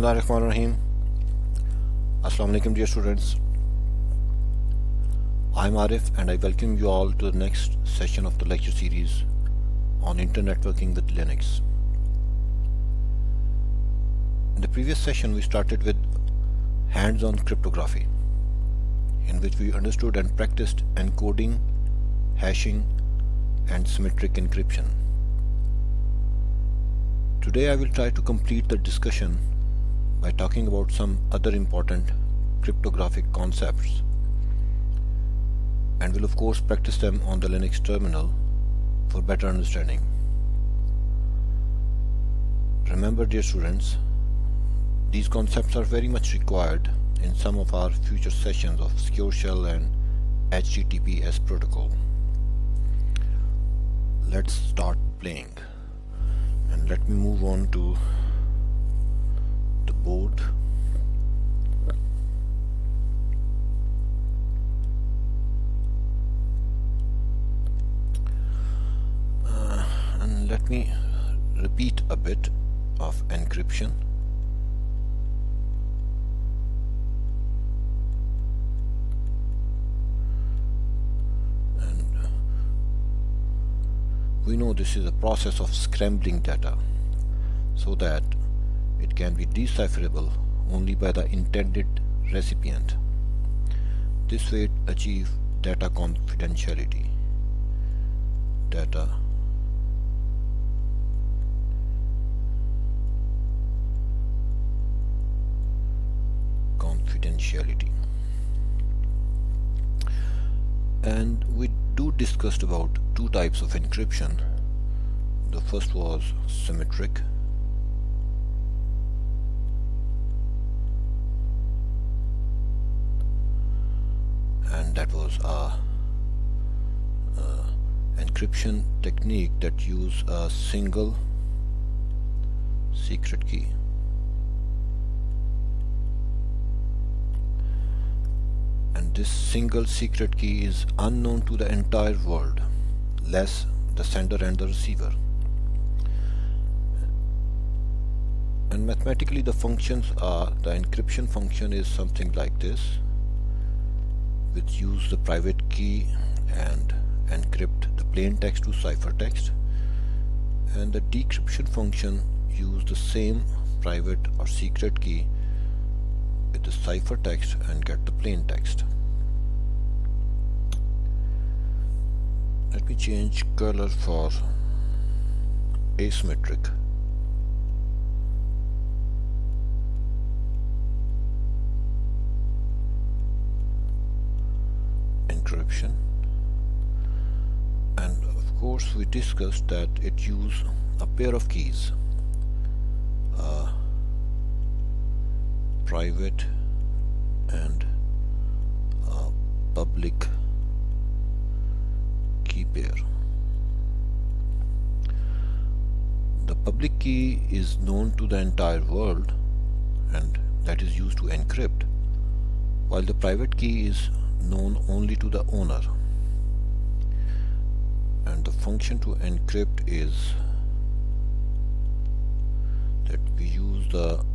Bismillahirrahmanirrahim. Assalamu alaikum dear students. I'm Arif and I welcome you all to the next session of the lecture series on internet networking with Linux. In the previous session we started with hands-on cryptography, in which we understood and practiced encoding, hashing and symmetric encryption. Today I will try to complete the discussion by talking about some other important cryptographic concepts, and will of course practice them on the Linux terminal for better understanding. Remember dear students, these concepts are very much required in some of our future sessions of Secure Shell and HTTPS protocol. Let's start playing, and let me move on to the board. And let me repeat a bit of encryption. We know this is a process of scrambling data so that it can be decipherable only by the intended recipient. This way it achieves data confidentiality. Data confidentiality. And we discussed about two types of encryption. The first was symmetric, and that was a encryption technique that used a single secret key. And this single secret key is unknown to the entire world, less the sender and the receiver. And mathematically the functions are, the encryption function is something like this, which use the private key and encrypt the plain text to ciphertext, and the decryption function use the same private or secret key with the ciphertext and get the plain text. Let me change color for asymmetric. Encryption. And of course we discussed that it uses a pair of keys, private and public key pair. The public key is known to the entire world and that is used to encrypt, while the private key is known only to the owner. And the function to encrypt is that we use the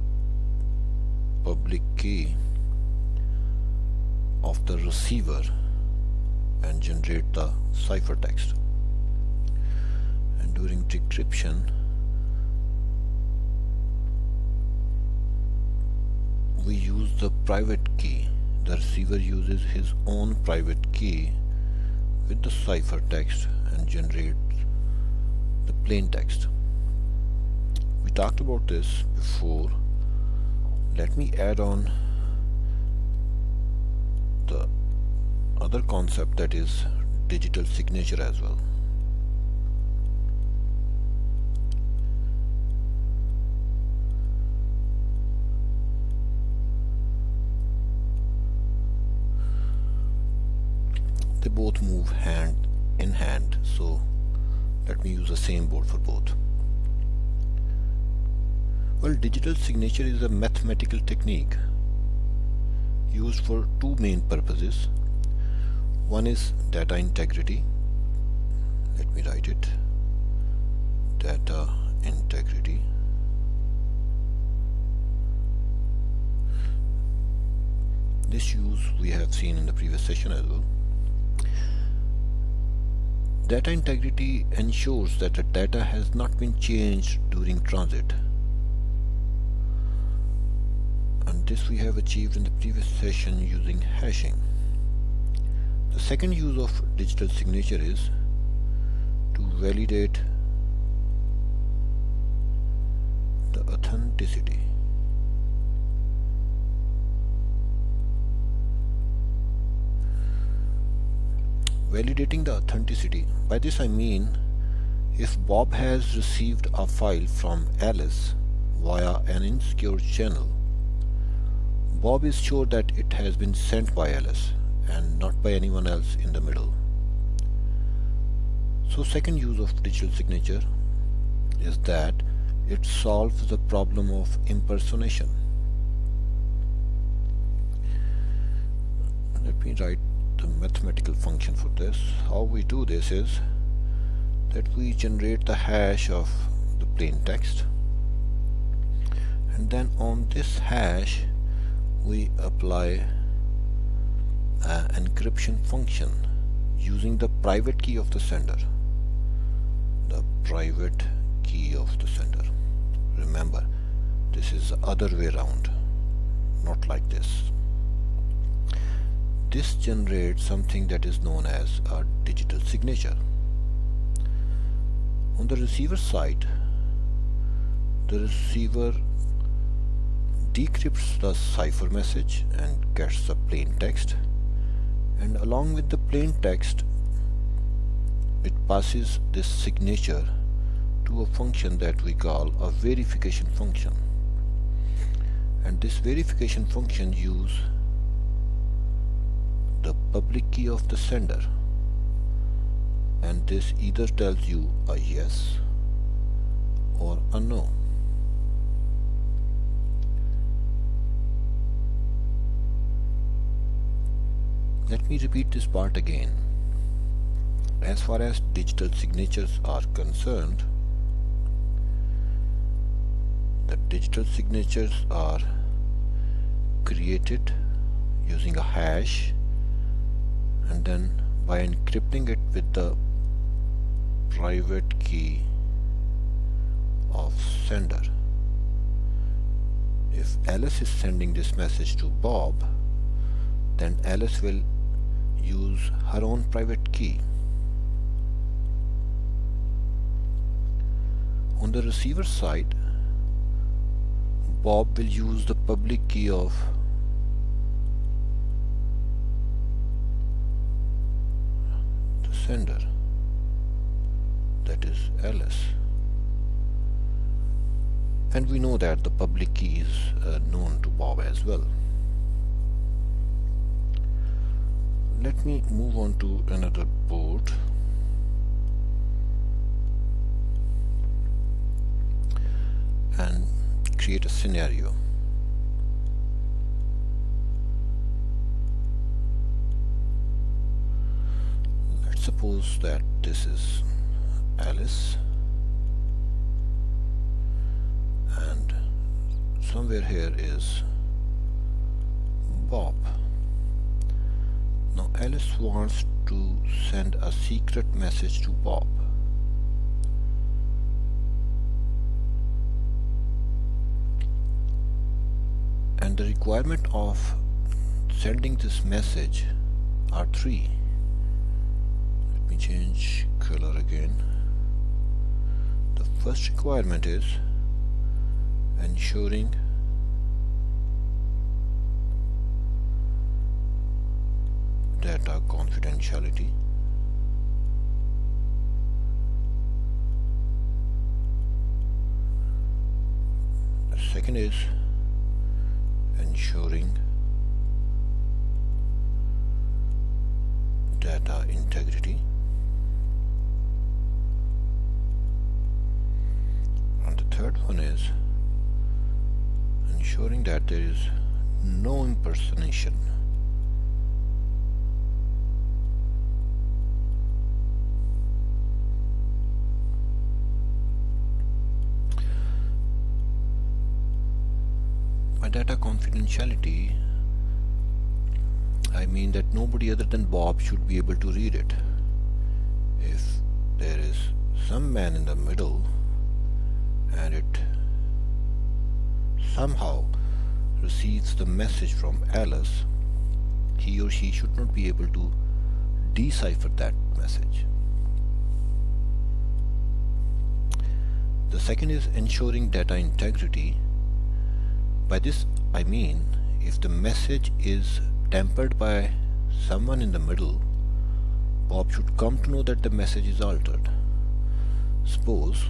public key of the receiver and generate the ciphertext. And during decryption we use the private key. The receiver uses his own private key with the ciphertext and generates the plain text. We talked about this before. Let me add on the other concept, that is digital signature as well. They both move hand in hand, so let me use the same board for both. Well, digital signature is a mathematical technique used for two main purposes. One is data integrity. Let me write it. Data integrity. This use we have seen in the previous session as well. Data integrity ensures that the data has not been changed during transit. And this we have achieved in the previous session using hashing. The second use of digital signature is to validate the authenticity. Validating the authenticity. By this I mean, if Bob has received a file from Alice via an insecure channel, Bob is sure that it has been sent by Alice and not by anyone else in the middle. So second use of digital signature is that it solves the problem of impersonation. Let me write the mathematical function for this. How we do this is that we generate the hash of the plain text, and then on this hash we apply an encryption function using the private key of the sender. The private key of the sender. Remember, this is the other way around, not like this. This generates something that is known as a digital signature. On the receiver side, the receiver decrypts the cipher message and gets the plain text, and along with the plain text it passes this signature to a function that we call a verification function, and this verification function uses the public key of the sender, and this either tells you a yes or a no. Let me repeat this part again. As far as digital signatures are concerned, the digital signatures are created using a hash, and then by encrypting it with the private key of sender. If Alice is sending this message to Bob, then Alice will use her own private key. On the receiver side, Bob will use the public key of the sender, that is Alice. And we know that the public key is known to Bob as well. Let me move on to another board. And create a scenario. Let's suppose that this is Alice, and somewhere here is Bob. Now Alice wants to send a secret message to Bob. And the requirement of sending this message are three. Let me change color again. The first requirement is ensuring data confidentiality. The second is ensuring data integrity, and the third one is ensuring that there is no impersonation. By data confidentiality, I mean that nobody other than Bob should be able to read it. If there is some man in the middle and it somehow receives the message from Alice, he or she should not be able to decipher that message. The second is ensuring data integrity. By this I mean if the message is tampered by someone in the middle, Bob should come to know that the message is altered. Suppose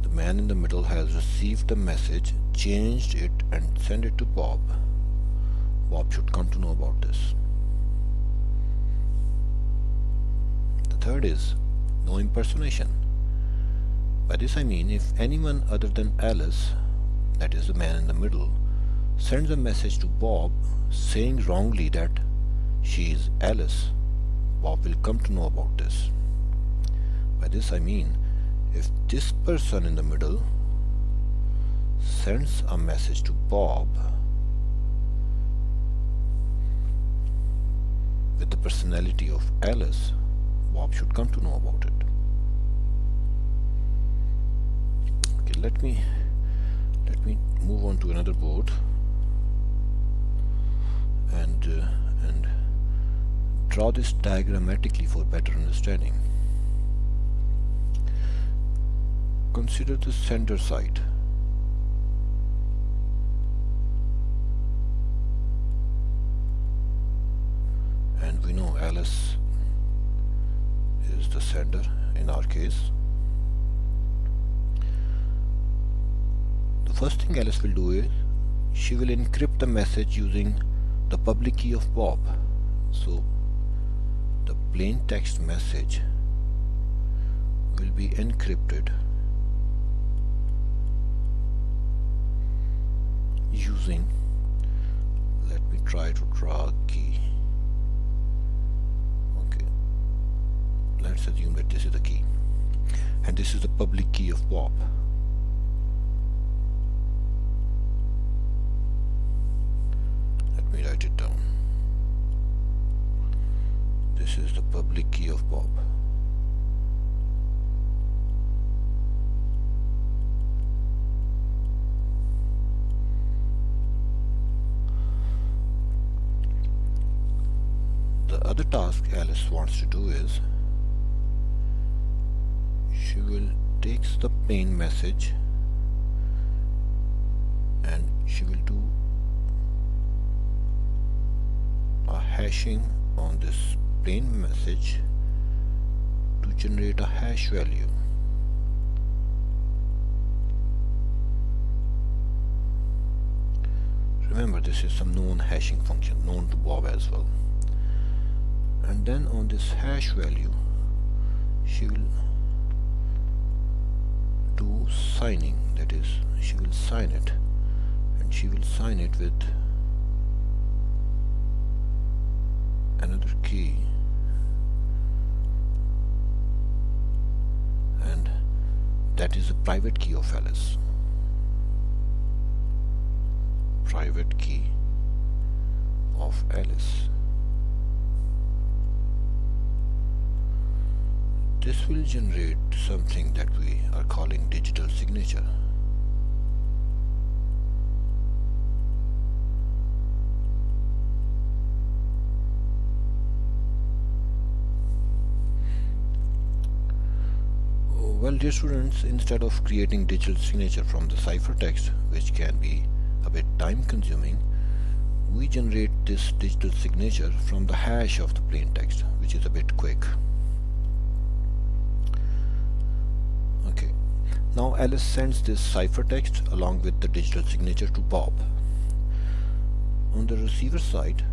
the man in the middle has received the message, changed it and sent it to Bob. Bob should come to know about this. The third is no impersonation. By this I mean if anyone other than Alice, that is the man in the middle, sends a message to Bob saying wrongly that she is Alice, Bob will come to know about this. By this I mean if this person in the middle sends a message to Bob with the personality of Alice, Bob should come to know about it. Okay, let me move on to another board and draw this diagrammatically for better understanding. Consider the sender side. And we know Alice is the sender in our case. The first thing Alice will do is she will encrypt the message using the public key of Bob. So the plain text message will be encrypted using, let me try to draw a key. Okay, let's assume that this is the key and this is the public key of Bob. Let me write it down. This is the public key of Bob. The other task Alice wants to do is she will take the plain message and she will do a hashing on this plain message to generate a hash value. Remember, this is some known hashing function known to Bob as well. And then on this hash value she will do signing, that is, she will sign it, and she will sign it with another key, and that is the private key of Alice. Private key of Alice. This will generate something that we are calling digital signature. Well, dear students, instead of creating digital signature from the ciphertext, which can be a bit time consuming, we generate this digital signature from the hash of the plain text, which is a bit quick. Okay, now Alice sends this ciphertext along with the digital signature to Bob. On the receiver side,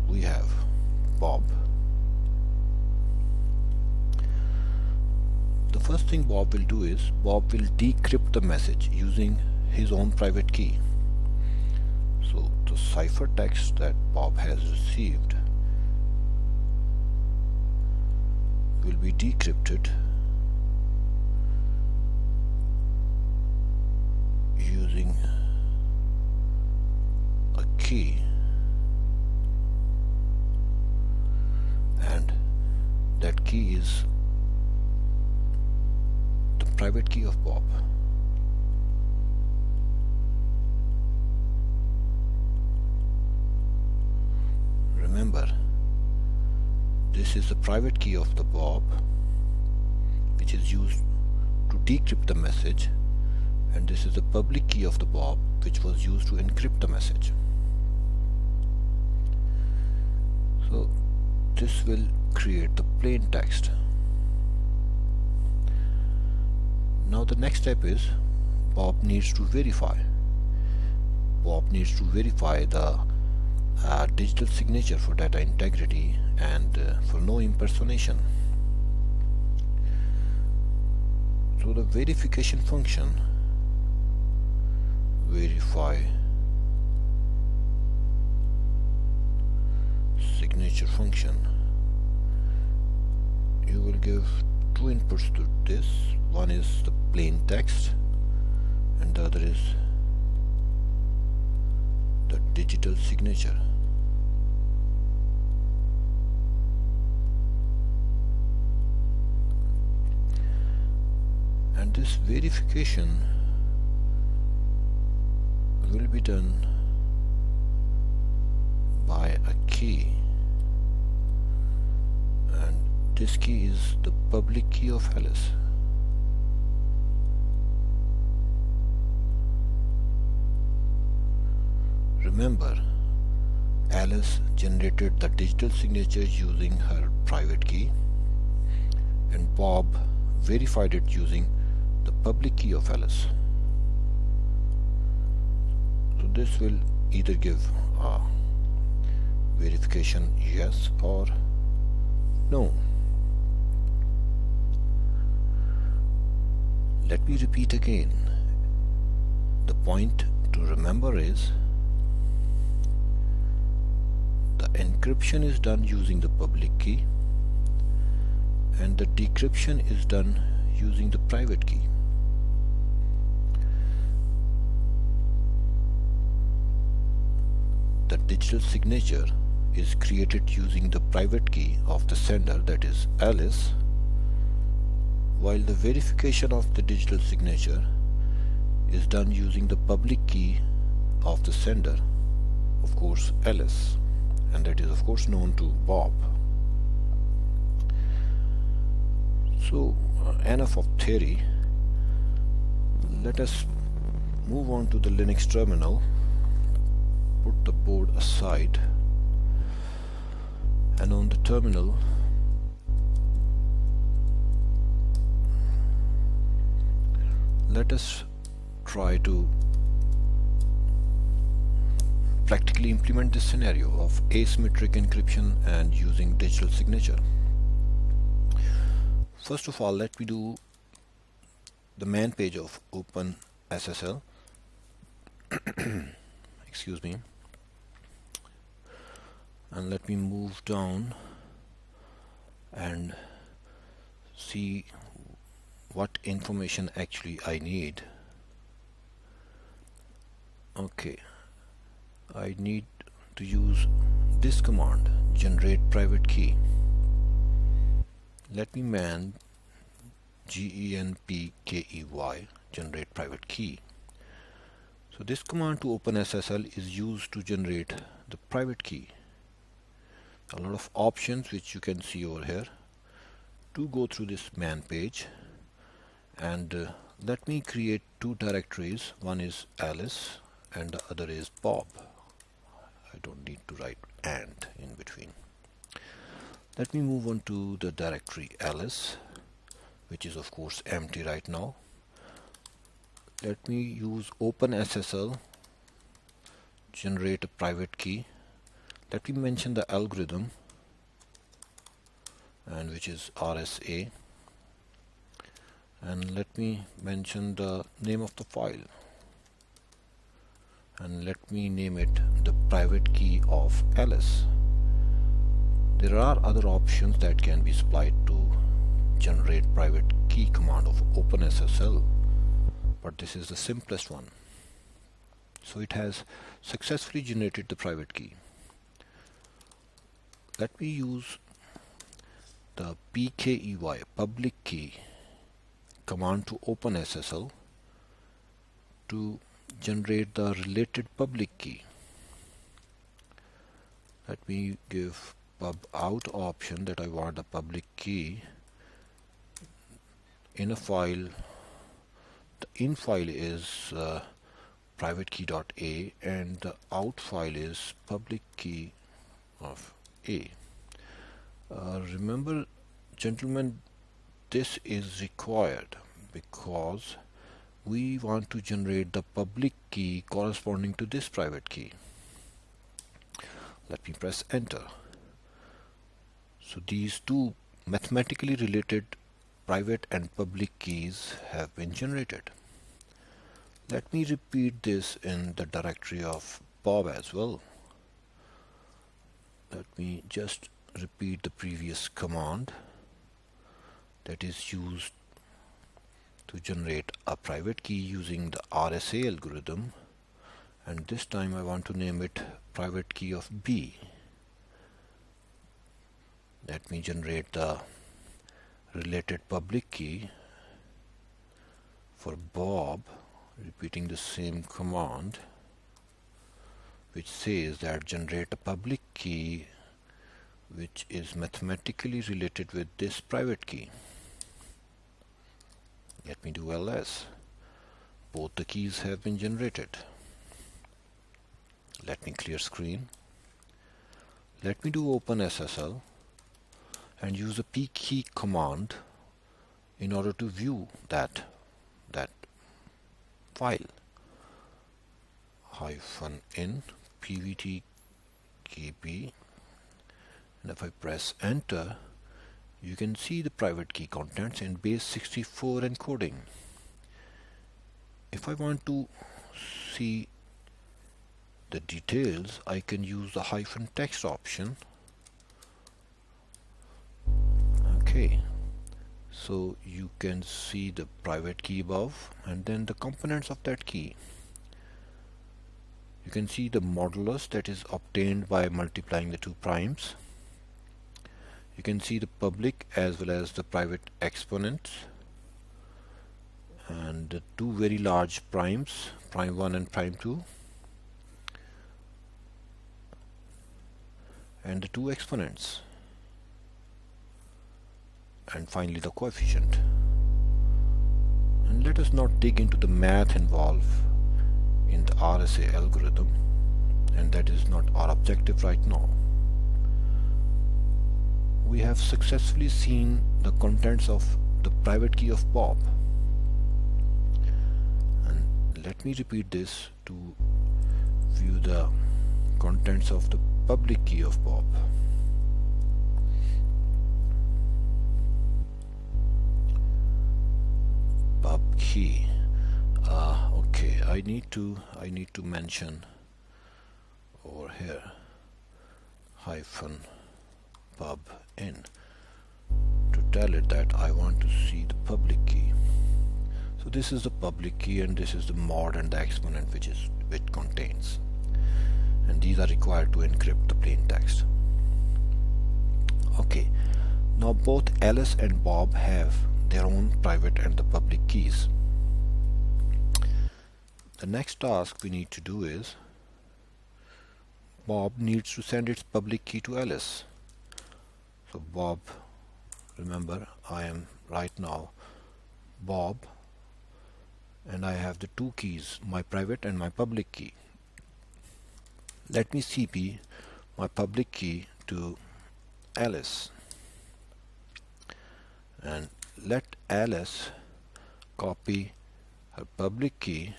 we have Bob. The first thing Bob will do is Bob will decrypt the message using his own private key. So the ciphertext that Bob has received will be decrypted using a key, and that key is the private key of Bob. Remember, this is the private key of the Bob, which is used to decrypt the message, and this is the public key of the Bob, which was used to encrypt the message. So this will create the plain text. Now the next step is Bob needs to verify. Bob needs to verify the digital signature for data integrity and for no impersonation. So the verification function, verify signature function, you will give two inputs to this. One is the plain text and the other is the digital signature. And this verification will be done by a key, and this key is the public key of Alice. Remember, Alice generated the digital signature using her private key, and Bob verified it using the public key of Alice. So this will either give a verification yes or no. Let me repeat again. The point to remember is the encryption is done using the public key and the decryption is done using the private key. The digital signature is created using the private key of the sender, that is Alice, while the verification of the digital signature is done using the public key of the sender, of course Alice, and that is of course known to Bob. So enough of theory. Let us move on to the Linux terminal. Put the board aside, and on the terminal let us try to practically implement this scenario of asymmetric encryption and using digital signature. First of all, let me do the man page of OpenSSL. Excuse me. And let me move down and see what information actually I need. Okay, I need to use this command, generate private key. Let me man GENPKEY, generate private key. So this command to OpenSSL is used to generate the private key. A lot of options which you can see over here. To go through this man page, and let me create two directories. One is Alice and the other is Bob. I don't need to write and in between. Let me move on to the directory Alice, which is of course empty right now. Let me use OpenSSL, generate a private key. Let me mention the algorithm, and which is RSA, and let me mention the name of the file, and let me name it the private key of Alice. There are other options that can be supplied to generate private key command of OpenSSL, but this is the simplest one. So it has successfully generated the private key. Let me use the PKEY, public key, command to open SSL to generate the related public key. Let me give pub out option that I want the public key in a file. The in file is private key.a and the out file is public key of A. Remember, gentlemen, this is required because we want to generate the public key corresponding to this private key. Let me press enter. So these two mathematically related private and public keys have been generated. Let me repeat this in the directory of Bob as well. Let me just repeat the previous command that is used to generate a private key using the RSA algorithm, and this time I want to name it private key of B. Let me generate the related public key for Bob, repeating the same command which says that generate a public key which is mathematically related with this private key. Let me do ls. Both the keys have been generated. Let me clear screen. Let me do open SSL and use the pkey command in order to view that file. -in pvt kb, and if I press enter, you can see the private key contents in base 64 encoding. If I want to see the details, I can use the -text option. Okay, so you can see the private key above and then the components of that key. You can see the modulus that is obtained by multiplying the two primes. You can see the public as well as the private exponents and the two very large primes, prime 1 and prime 2, and the two exponents, and finally the coefficient. And let us not dig into the math involved in the RSA algorithm, and that is not our objective right now. We have successfully seen the contents of the private key of Bob, and let me repeat this to view the contents of the public key of Bob. Pub key. Okay, I need to mention over here -pub in to tell it that I want to see the public key. So this is the public key and this is the mod and the exponent which it contains, and these are required to encrypt the plain text. Okay, now both Alice and Bob have their own private and the public keys. The next task we need to do is Bob needs to send its public key to Alice. So Bob, remember, I am right now Bob and I have the two keys, my private and my public key. Let me cp my public key to Alice, and let Alice copy her public key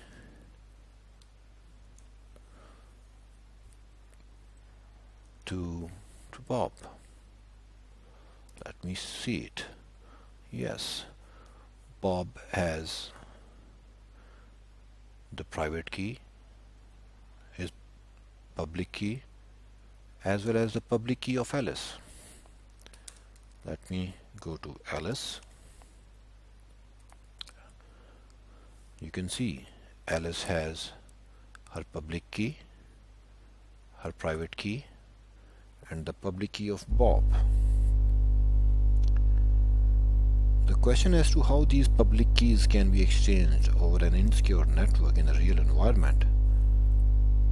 to Bob. Let me see it. Yes, Bob has the private key, his public key, as well as the public key of Alice. Let me go to Alice. You can see Alice has her public key, her private key, and the public key of Bob. The question as to how these public keys can be exchanged over an insecure network in a real environment,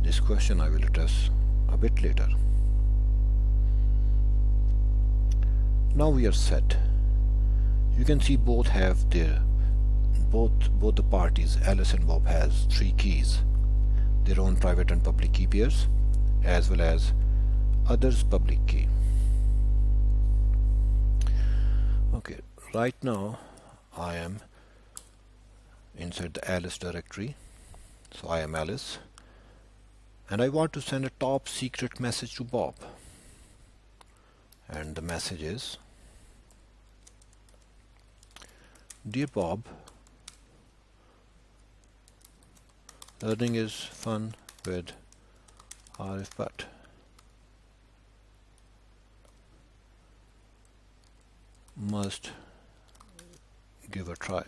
this question I will address a bit later. Now we are set. You can see both the parties, Alice and Bob, has 3 keys, their own private and public key pairs, as well as others' public key. Okay, right now I am inside the Alice directory, so I am Alice, and I want to send a top secret message to Bob, and the message is, "Dear Bob, learning is fun with Arif, but must give a try."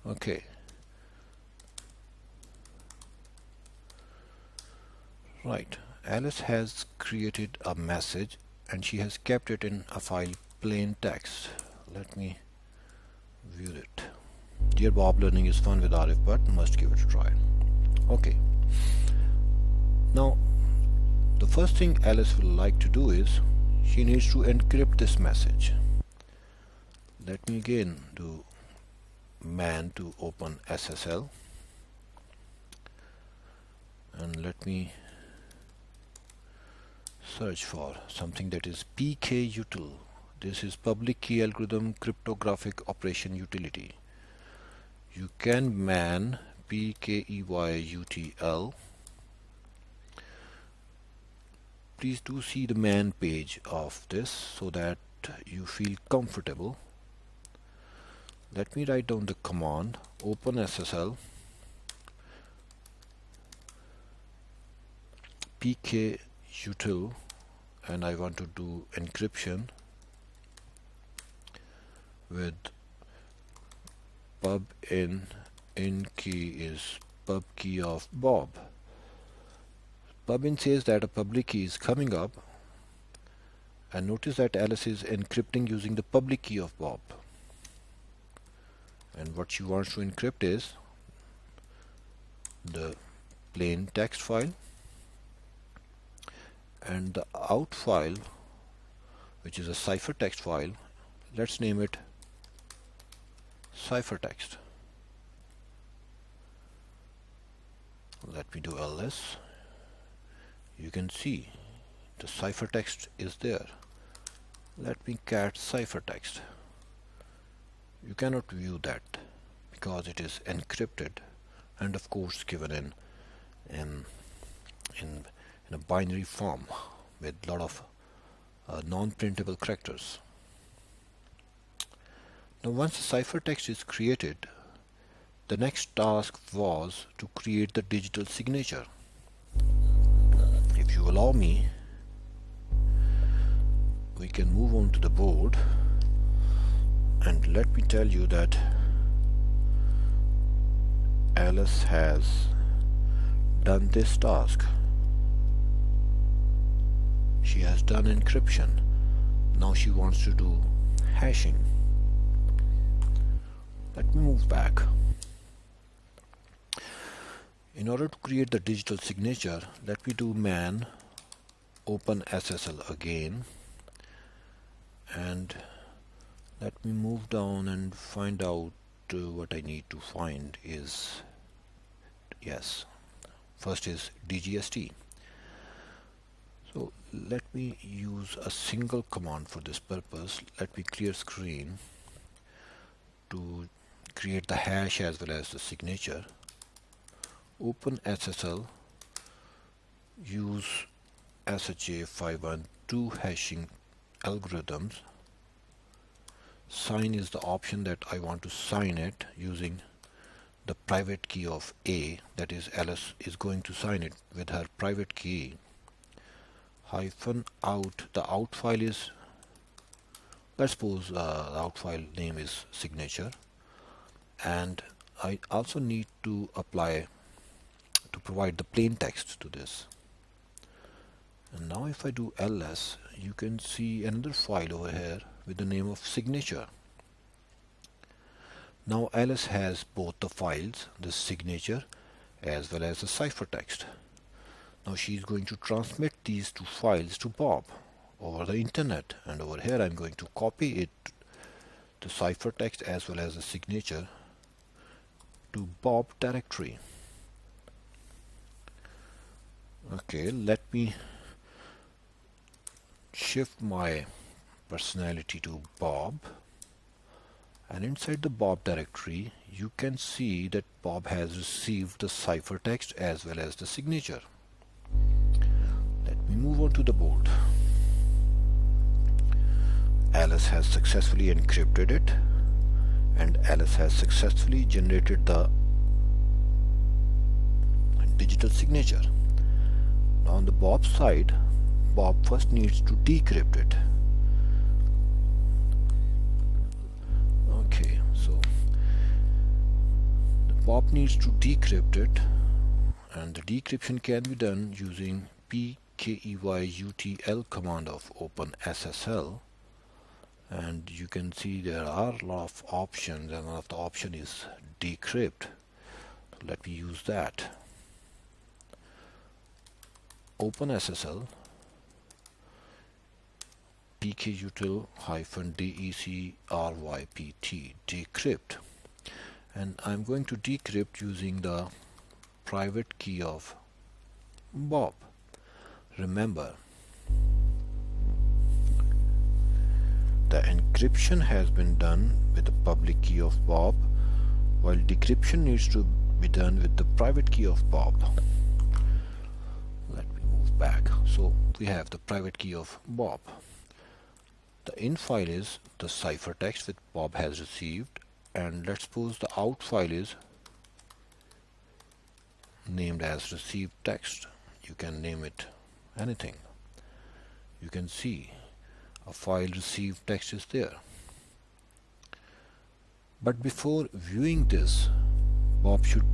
Okay. Right. Alice has created a message and she has kept it in a file plain text. Let me view it. "Dear Bob, learning is fun with Arif, but must give it a try." Okay. Now, the first thing Alice will like to do is she needs to encrypt this message. Let me again do man to open SSL, and let me search for something that is PKUtil. This is Public Key Algorithm Cryptographic Operation Utility. You can man PKEYUTL. Please do see the man page of this so that you feel comfortable. Let me write down the command open SSL PKUtil, and I want to do encryption with pub in key is pub key of Bob. Pubin says that a public key is coming up, and notice that Alice is encrypting using the public key of Bob, and what she wants to encrypt is the plain text file and the out file, which is a ciphertext file. Let's name it ciphertext. Let me do ls. You can see the ciphertext is there. Let me cat ciphertext. You cannot view that because it is encrypted and of course given in a binary form with a lot of non-printable characters. Now once the ciphertext is created, the next task was to create the digital signature. If you allow me, we can move on to the board, and let me tell you that Alice has done this task. She has done encryption. Now she wants to do hashing. Let me move back. In order to create the digital signature, let me do man open SSL again, and let me move down and find out what I need to find is, yes, first is DGST. So let me use a single command for this purpose. Let me clear screen to create the hash as well as the signature. Open SSL, use SHA-512 hashing algorithms. Sign is the option that I want to sign it using the private key of A, that is Alice is going to sign it with her private key. Hyphen out, the out file is, let's suppose the out file name is signature, and I also need to apply to provide the plain text to this. And now if I do ls, you can see another file over here with the name of signature. Now Alice has both the files, the signature as well as the ciphertext. Now she is going to transmit these two files to Bob over the internet, and over here I'm going to copy it, the ciphertext as well as the signature, to Bob directory. Okay, let me shift my personality to Bob, and inside the Bob directory you can see that Bob has received the ciphertext as well as the signature. Let me move on to the board. Alice has successfully encrypted it, and Alice has successfully generated the digital signature. Now on the Bob side, Bob first needs to decrypt it. Okay, so Bob needs to decrypt it, and the decryption can be done using pkeyutl command of OpenSSL, and you can see there are a lot of options, and one of the option is decrypt. So let me use that. OpenSSL pkutl-decrypt decrypt, and I'm going to decrypt using the private key of Bob. Remember, the encryption has been done with the public key of Bob, while decryption needs to be done with the private key of Bob. Let me move back. So we have the private key of Bob. The in file is the ciphertext that Bob has received, and let's suppose the out file is named as received text. You can name it anything. You can see a file received text is there. But before viewing this, Bob should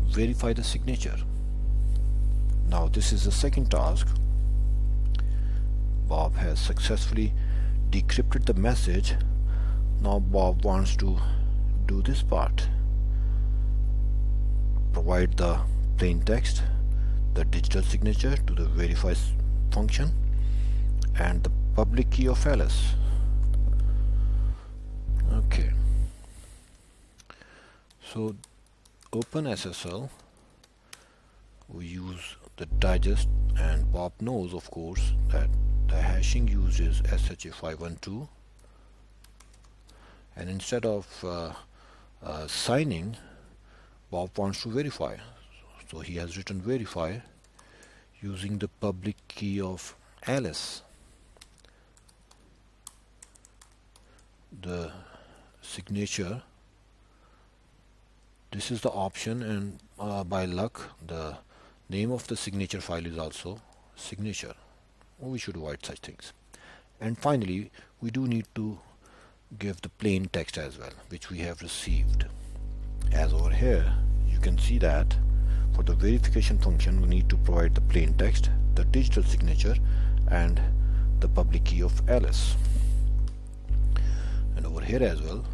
verify the signature. Now this is the second task. Bob has successfully decrypted the message. Now Bob wants to do this part. Provide the plain text, the digital signature to the verify function, and the public key of Alice. Okay, so OpenSSL, we use the digest, and Bob knows of course that the hashing used is SHA-512, and instead of signing, Bob wants to verify, so he has written verify using the public key of Alice. The signature, this is the option, and by luck the name of the signature file is also signature. We should avoid such things. And finally we do need to give the plain text as well, which we have received. As over here you can see that for the verification function we need to provide the plain text, the digital signature, and the public key of Alice. And over here as well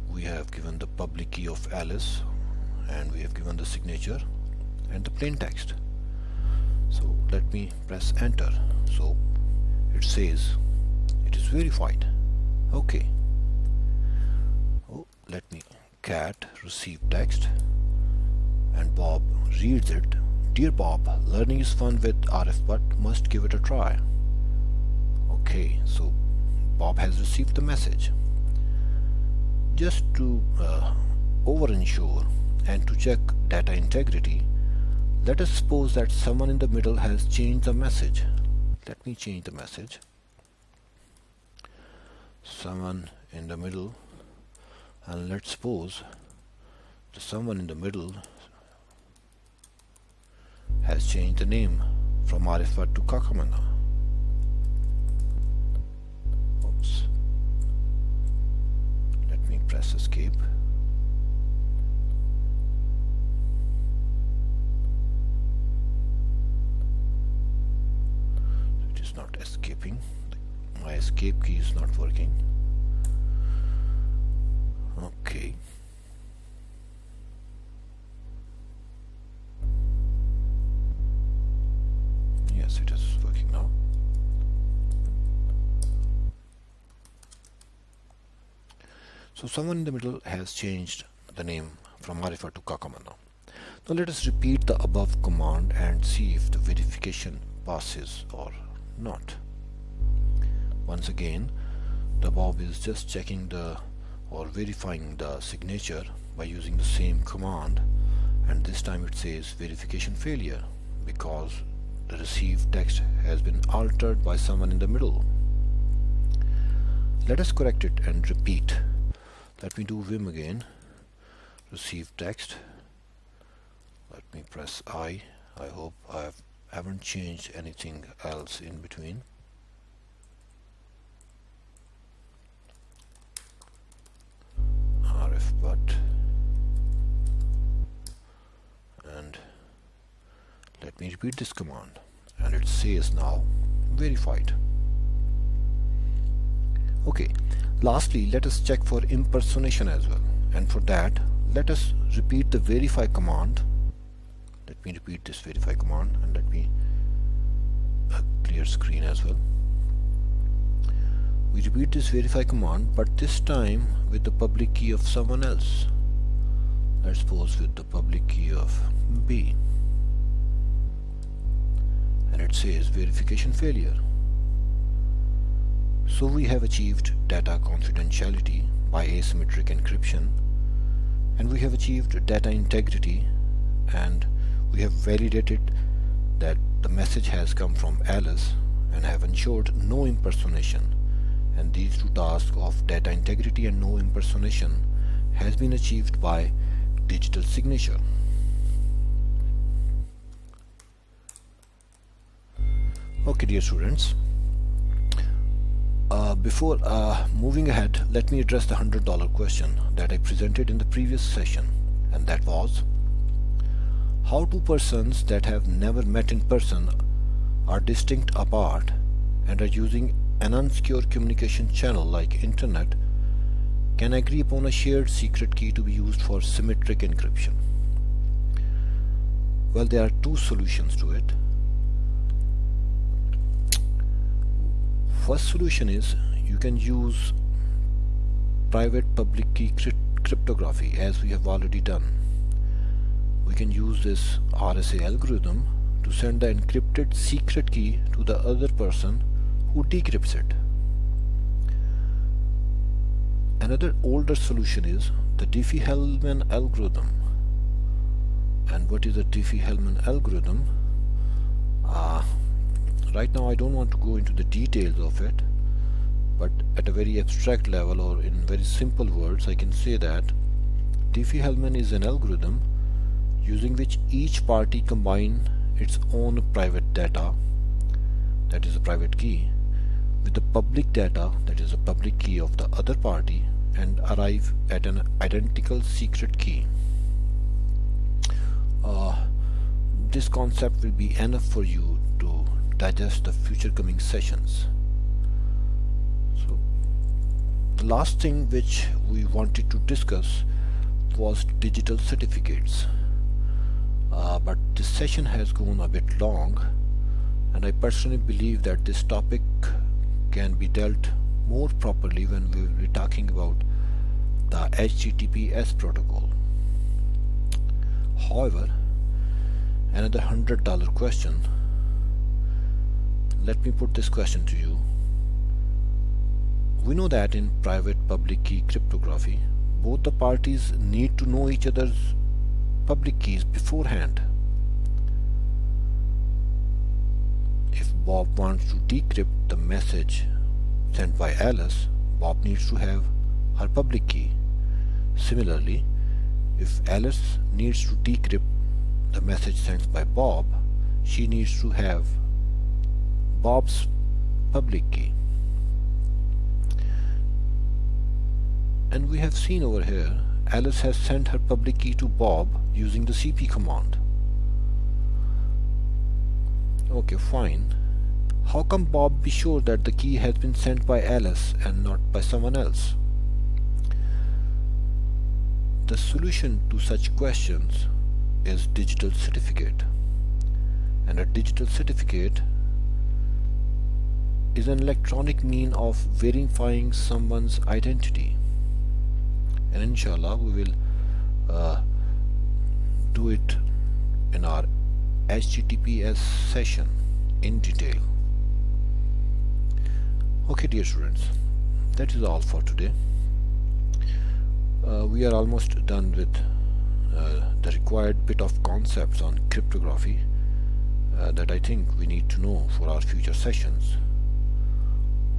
we have given the public key of Alice, and we have given the signature and the plain text. So let me press enter. So it says it is verified. Okay. Oh, let me cat receive text, and Bob reads it. Dear Bob, learning is fun with Arif, but must give it a try. Okay, so Bob has received the message. Just to over-ensure and to check data integrity, let us suppose that someone in the middle has changed the message. Let me change the message. Someone in the middle, and let's suppose the someone in the middle has changed the name from Arifat to Kakamana. Oops. Let me press escape. is not escaping. My escape key is not working. Okay. Yes, it is working now. So someone in the middle has changed the name from Arif to Kakama now. Now let us repeat the above command and see if the verification passes or not. Once again, the Bob is just checking or verifying the signature by using the same command, and this time it says verification failure because the received text has been altered by someone in the middle. Let us correct it and repeat. Let me do Vim again. Receive text. Let me press I. I hope I haven't changed anything else in between. Arif but, and let me repeat this command, and it says now verified. Okay, lastly let us check for impersonation as well, and for that let us repeat the verify command. Let me repeat this verify command and let me clear screen as well. We repeat this verify command, but this time with the public key of someone else. Let's suppose with the public key of B, and it says verification failure. So we have achieved data confidentiality by asymmetric encryption, and we have achieved data integrity, and we have validated that the message has come from Alice and have ensured no impersonation. And these two tasks of data integrity and no impersonation has been achieved by digital signature. Okay, dear students, before moving ahead, let me address the $100 question that I presented in the previous session, and that was: how two persons that have never met in person are distinct apart and are using an unsecure communication channel like internet can agree upon a shared secret key to be used for symmetric encryption? Well, there are two solutions to it. First solution is you can use private public key cryptography, as we have already done. We can use this RSA algorithm to send the encrypted secret key to the other person who decrypts it. Another older solution is the Diffie-Hellman algorithm. And what is the Diffie-Hellman algorithm? Right now I don't want to go into the details of it, but at a very abstract level or in very simple words I can say that Diffie-Hellman is an algorithm using which each party combine its own private data, that is a private key, with the public data, that is a public key of the other party, and arrive at an identical secret key. This concept will be enough for you to digest the future coming sessions. So the last thing which we wanted to discuss was digital certificates, but this session has gone a bit long, and I personally believe that this topic can be dealt more properly when we will be talking about the HTTPS protocol. However, another $100 question. Let me put this question to you. We know that in private public key cryptography, both the parties need to know each other's public keys beforehand. If Bob wants to decrypt the message sent by Alice, Bob needs to have her public key. Similarly, if Alice needs to decrypt the message sent by Bob, she needs to have Bob's public key. And we have seen over here, Alice has sent her public key to Bob using the CP command. Okay, fine. How come Bob be sure that the key has been sent by Alice and not by someone else? The solution to such questions is digital certificate. And a digital certificate is an electronic mean of verifying someone's identity. And inshallah we will do it in our HTTPS session in detail. Okay dear students, that is all for today. We are almost done with the required bit of concepts on cryptography that I think we need to know for our future sessions.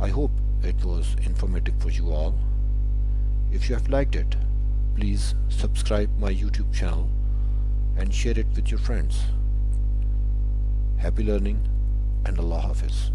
I hope it was informative for you all. If you have liked it, please subscribe my YouTube channel and share it with your friends. Happy learning and Allah Hafiz.